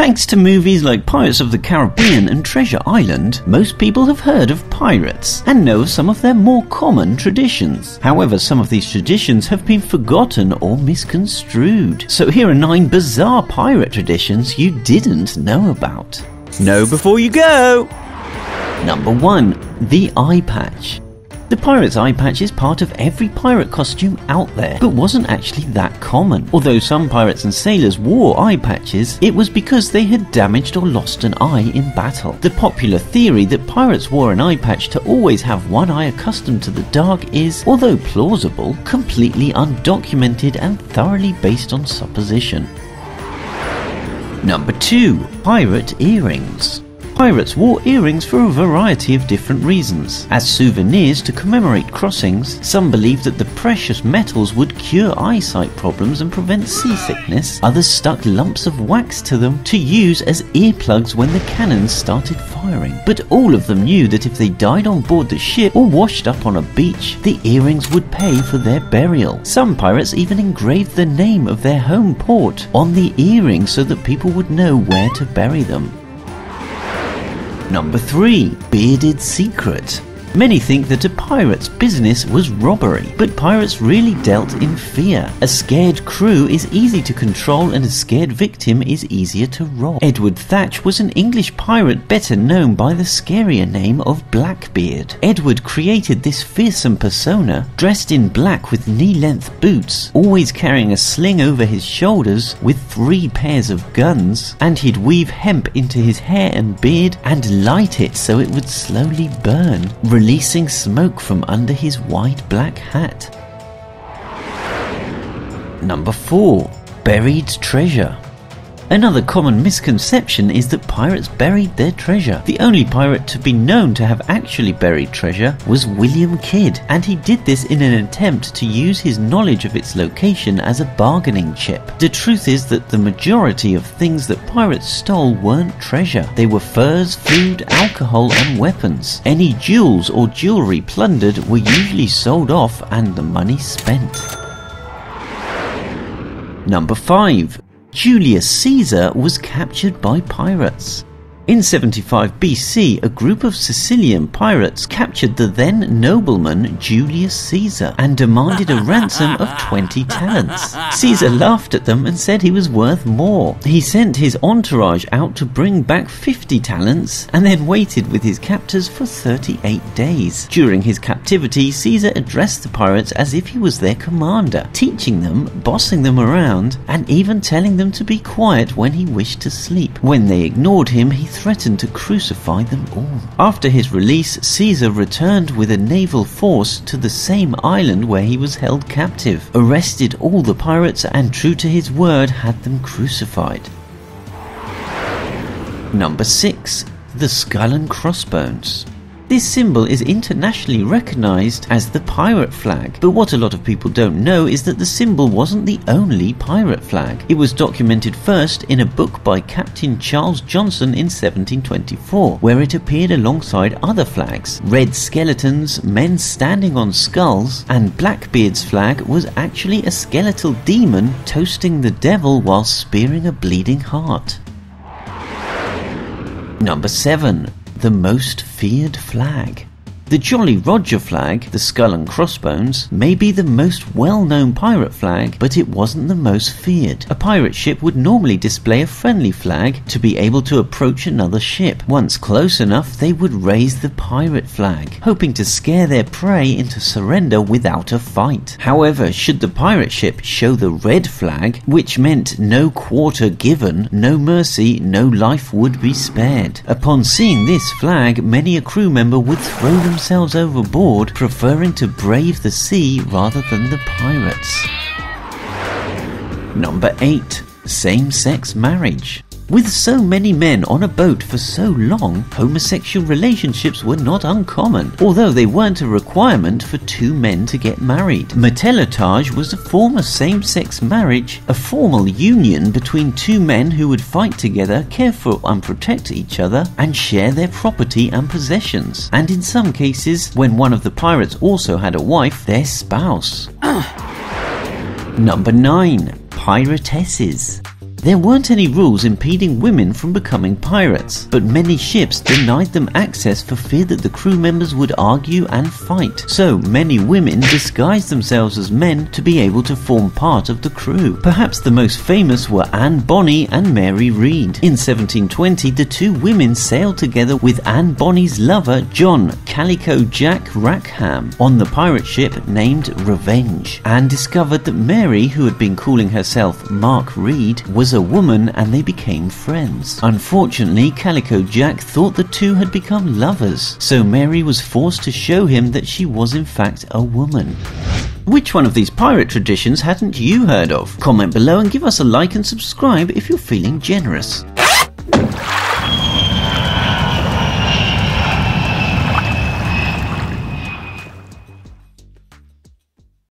Thanks to movies like Pirates of the Caribbean and Treasure Island, most people have heard of pirates and know some of their more common traditions. However, some of these traditions have been forgotten or misconstrued. So here are 9 bizarre pirate traditions you didn't know about. Know before you go! Number 1. The eyepatch. The pirate's eyepatch is part of every pirate costume out there, but wasn't actually that common. Although some pirates and sailors wore eye patches, it was because they had damaged or lost an eye in battle. The popular theory that pirates wore an eye patch to always have one eye accustomed to the dark is, although plausible, completely undocumented and thoroughly based on supposition. Number 2. Pirate earrings. Pirates wore earrings for a variety of different reasons. As souvenirs to commemorate crossings, some believed that the precious metals would cure eyesight problems and prevent seasickness. Others stuck lumps of wax to them to use as earplugs when the cannons started firing. But all of them knew that if they died on board the ship or washed up on a beach, the earrings would pay for their burial. Some pirates even engraved the name of their home port on the earrings so that people would know where to bury them. Number 3. Bearded secret. Many think that a pirate's business was robbery, but pirates really dealt in fear. A scared crew is easy to control and a scared victim is easier to rob. Edward Thatch was an English pirate better known by the scarier name of Blackbeard. Edward created this fearsome persona, dressed in black with knee-length boots, always carrying a sling over his shoulders with 3 pairs of guns, and he'd weave hemp into his hair and beard and light it so it would slowly burn, releasing smoke from under his wide black hat. Number 4. Buried treasure. Another common misconception is that pirates buried their treasure. The only pirate to be known to have actually buried treasure was William Kidd, and he did this in an attempt to use his knowledge of its location as a bargaining chip. The truth is that the majority of things that pirates stole weren't treasure. They were furs, food, alcohol, and weapons. Any jewels or jewelry plundered were usually sold off and the money spent. Number 5. Julius Caesar was captured by pirates. In 75 BC, a group of Sicilian pirates captured the then nobleman Julius Caesar and demanded a ransom of 20 talents. Caesar laughed at them and said he was worth more. He sent his entourage out to bring back 50 talents and then waited with his captors for 38 days. During his captivity, Caesar addressed the pirates as if he was their commander, teaching them, bossing them around, and even telling them to be quiet when he wished to sleep. When they ignored him, he threatened to crucify them all. After his release, Caesar returned with a naval force to the same island where he was held captive, arrested all the pirates, and true to his word, had them crucified. Number 6. The Skull and Crossbones. This symbol is internationally recognized as the pirate flag, but what a lot of people don't know is that the symbol wasn't the only pirate flag. It was documented first in a book by Captain Charles Johnson in 1724, where it appeared alongside other flags. Red skeletons, men standing on skulls, and Blackbeard's flag was actually a skeletal demon toasting the devil while spearing a bleeding heart. Number 7. The most feared flag. The Jolly Roger flag, the Skull and Crossbones, may be the most well-known pirate flag, but it wasn't the most feared. A pirate ship would normally display a friendly flag to be able to approach another ship. Once close enough, they would raise the pirate flag, hoping to scare their prey into surrender without a fight. However, should the pirate ship show the red flag, which meant no quarter given, no mercy, no life would be spared. Upon seeing this flag, many a crew member would throw themselves overboard, preferring to brave the sea rather than the pirates. Number 8. Same-sex marriage. With so many men on a boat for so long, homosexual relationships were not uncommon, although they weren't a requirement for 2 men to get married. Matelotage was a form of same-sex marriage, a formal union between 2 men who would fight together, care for and protect each other, and share their property and possessions. And in some cases, when one of the pirates also had a wife, their spouse. Number 9. Piratesses. There weren't any rules impeding women from becoming pirates, but many ships denied them access for fear that the crew members would argue and fight. So many women disguised themselves as men to be able to form part of the crew. Perhaps the most famous were Anne Bonny and Mary Read. In 1720, the two women sailed together with Anne Bonny's lover, John Calico Jack Rackham, on the pirate ship named Revenge, and discovered that Mary, who had been calling herself Mark Read, was a woman, and they became friends. Unfortunately, Calico Jack thought the two had become lovers, so Mary was forced to show him that she was in fact a woman. Which one of these pirate traditions hadn't you heard of? Comment below and give us a like and subscribe if you're feeling generous.